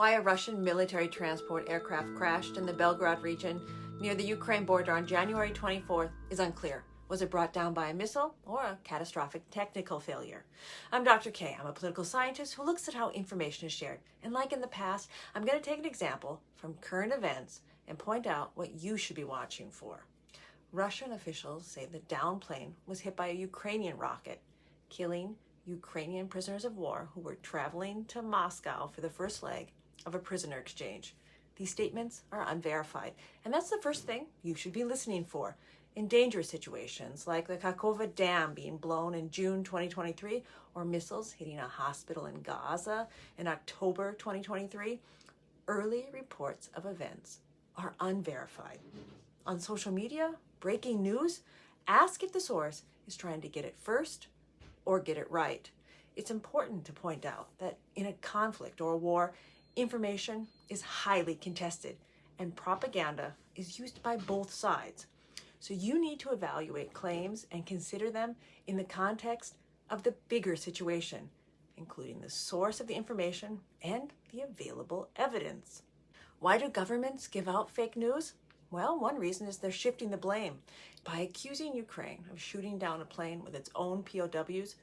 Why a Russian military transport aircraft crashed in the Belgorod region near the Ukraine border on January 24th is unclear. Was it brought down by a missile or a catastrophic technical failure? I'm Dr. K. I'm a political scientist who looks at how information is shared. And like in the past, I'm going to take an example from current events and point out what you should be watching for. Russian officials say the downed plane was hit by a Ukrainian rocket, killing Ukrainian prisoners of war who were traveling to Moscow for the first leg of a prisoner exchange. These statements are unverified, and that's the first thing you should be listening for. In dangerous situations like the Kakhovka Dam being blown in June 2023 or missiles hitting a hospital in Gaza in October 2023, early reports of events are unverified. On social media, breaking news, ask if the source is trying to get it first or get it right. It's important to point out that in a conflict or a war, information is highly contested and propaganda is used by both sides. So you need to evaluate claims and consider them in the context of the bigger situation, including the source of the information and the available evidence. Why do governments give out fake news? Well, one reason is they're shifting the blame. By accusing Ukraine of shooting down a plane with its own POWs,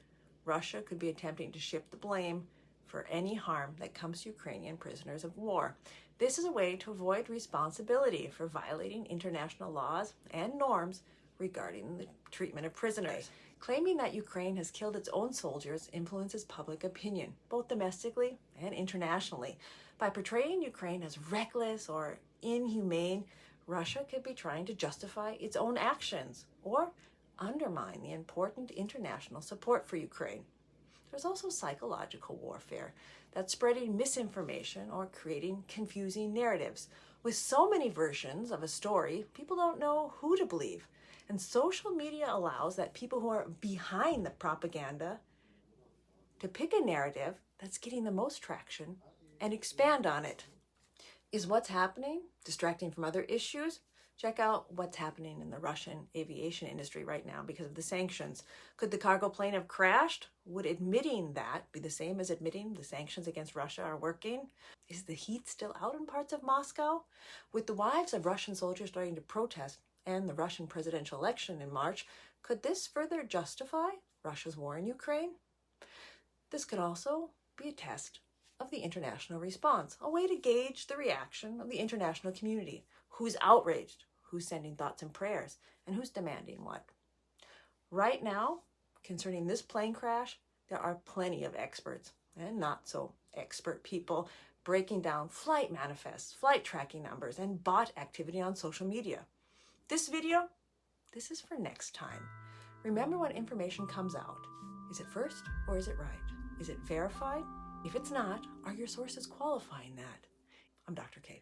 Russia could be attempting to shift the blame for any harm that comes to Ukrainian prisoners of war. This is a way to avoid responsibility for violating international laws and norms regarding the treatment of prisoners. Claiming that Ukraine has killed its own soldiers influences public opinion, both domestically and internationally. By portraying Ukraine as reckless or inhumane, Russia could be trying to justify its own actions or undermine the important international support for Ukraine. There's also psychological warfare that's spreading misinformation or creating confusing narratives. With so many versions of a story, people don't know who to believe. And social media allows that people who are behind the propaganda to pick a narrative that's getting the most traction and expand on it. Is what's happening distracting from other issues? Check out what's happening in the Russian aviation industry right now because of the sanctions. Could the cargo plane have crashed? Would admitting that be the same as admitting the sanctions against Russia are working? Is the heat still out in parts of Moscow? With the wives of Russian soldiers starting to protest and the Russian presidential election in March, could this further justify Russia's war in Ukraine? This could also be a test of the international response, a way to gauge the reaction of the international community. Who's outraged? Who's sending thoughts and prayers? And who's demanding what? Right now, concerning this plane crash, there are plenty of experts and not so expert people breaking down flight manifests, flight tracking numbers, and bot activity on social media. This video, this is for next time. Remember when information comes out. Is it first or is it right? Is it verified? If it's not, are your sources qualifying that? I'm Dr. K.